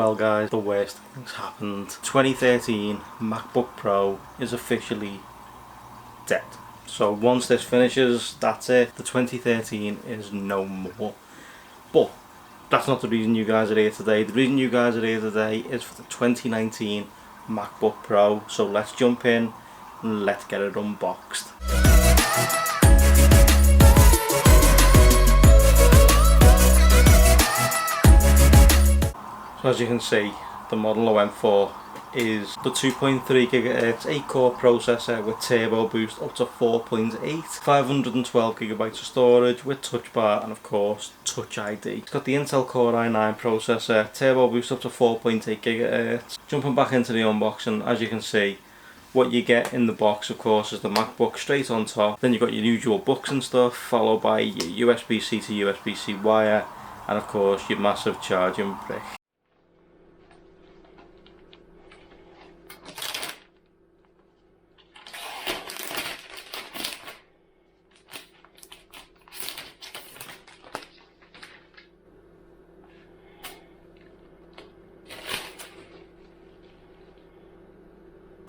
Well guys, the worst thing's happened. 2013 MacBook Pro is officially dead. So once this finishes, that's it. The 2013 is no more. But that's not the reason you guys are here today. The reason you guys are here today is for the 2019 MacBook Pro. So let's jump in and let's get it unboxed. So as you can see, the model I went for is the 2.3 GHz 8-core processor with turbo boost up to 4.8, 512 GB of storage with touch bar and of course Touch ID. It's got the Intel Core i9 processor, turbo boost up to 4.8 GHz. Jumping back into the unboxing, as you can see, what you get in the box of course is the MacBook straight on top. Then you've got your usual books and stuff, followed by your USB-C to USB-C wire, and of course your massive charging brick.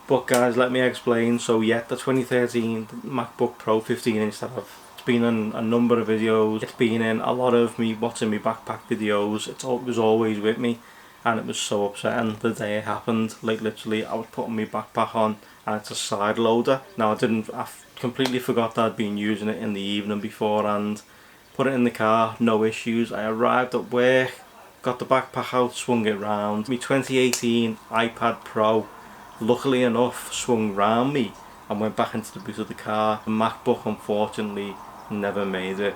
But guys, let me explain. So yeah, the 2013 MacBook Pro 15-inch that it's been in a number of videos. It's been in a lot of me watching me backpack videos. It was always with me, and it was so upsetting the day it happened. Like literally, I was putting my backpack on, and it's a side loader. Now I completely forgot that I'd been using it in the evening before, and put it in the car, no issues. I arrived at work, got the backpack out, swung it round. My 2018 iPad Pro, luckily enough, swung round me and went back into the boot of the car. The MacBook unfortunately never made it.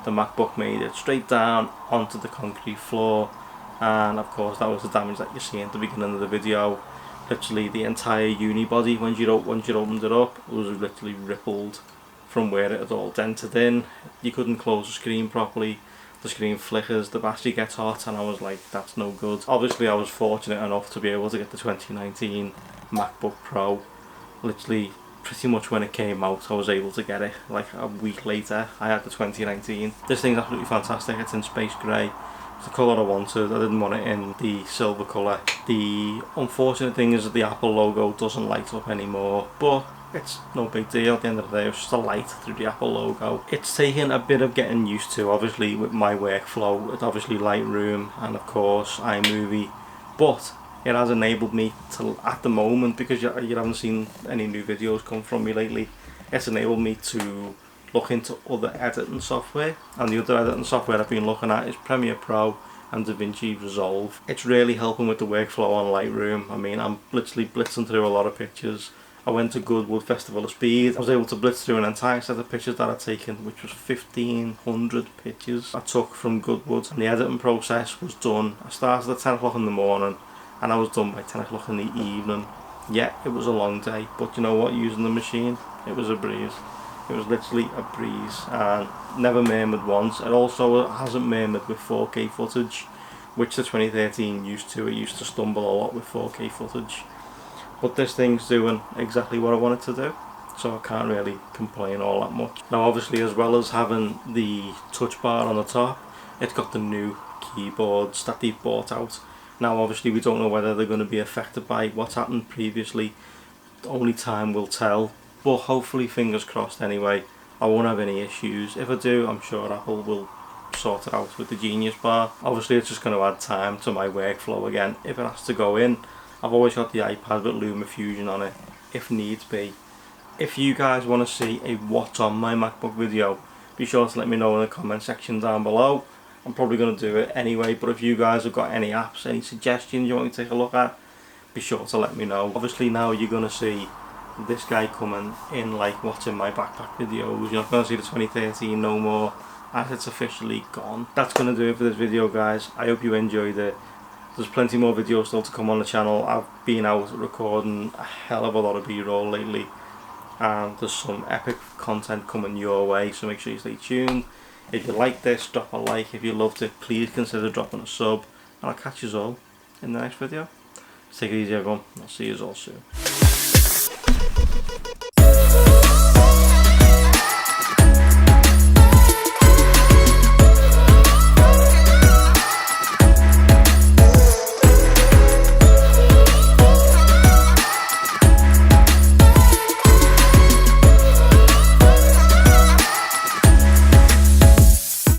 The MacBook made it straight down onto the concrete floor, and of course that was the damage that you see at the beginning of the video. Literally the entire unibody, once you opened it up, it was literally rippled from where it had all dented in. You couldn't close the screen properly. The screen flickers, the battery gets hot, and I was like, that's no good. Obviously I was fortunate enough to be able to get the 2019 MacBook Pro. Literally pretty much when it came out I was able to get it. Like a week later I had the 2019. This thing's absolutely fantastic. It's in space grey. It's the colour I wanted. I didn't want it in the silver colour. The unfortunate thing is that the Apple logo doesn't light up anymore, but it's no big deal. At the end of the day, it's just a light through the Apple logo. It's taken a bit of getting used to, obviously, with my workflow. It's obviously Lightroom and of course iMovie, but it has enabled me to, at the moment, because you haven't seen any new videos come from me lately, it's enabled me to look into other editing software, and the other editing software I've been looking at is Premiere Pro and DaVinci Resolve. It's really helping with the workflow on Lightroom. I mean, I'm literally blitzing through a lot of pictures. I went to Goodwood Festival of Speed. I was able to blitz through an entire set of pictures that I'd taken, which was 1,500 pictures I took from Goodwood. And the editing process was done. I started at 10 o'clock in the morning and I was done by 10 o'clock in the evening. Yeah, it was a long day, but you know what, using the machine, it was a breeze. It was literally a breeze, and never murmured once. It also hasn't murmured with 4K footage, which the 2013 used to. It used to stumble a lot with 4K footage. But this thing's doing exactly what I want it to do, so I can't really complain all that much. Now obviously, as well as having the touch bar on the top, it's got the new keyboards that they've bought out. Now obviously we don't know whether they're going to be affected by what's happened previously. Only time will tell, but hopefully, fingers crossed anyway, I won't have any issues. If I do, I'm sure Apple will sort it out with the Genius Bar. Obviously it's just going to add time to my workflow again if it has to go in. I've always got the iPad with LumaFusion on it, if needs be. If you guys want to see a what's on my MacBook video, be sure to let me know in the comment section down below. I'm probably going to do it anyway, but if you guys have got any apps, any suggestions you want me to take a look at, be sure to let me know. Obviously now you're going to see this guy coming in like what's in my backpack videos. You're not going to see the 2013 no more, as it's officially gone. That's going to do it for this video guys. I hope you enjoyed it. There's plenty more videos still to come on the channel. I've been out recording a hell of a lot of B-roll lately, and there's some epic content coming your way, so make sure you stay tuned. If you like this, drop a like. If you loved it, please consider dropping a sub, and I'll catch you all in the next video. Take it easy everyone, I'll see you all soon.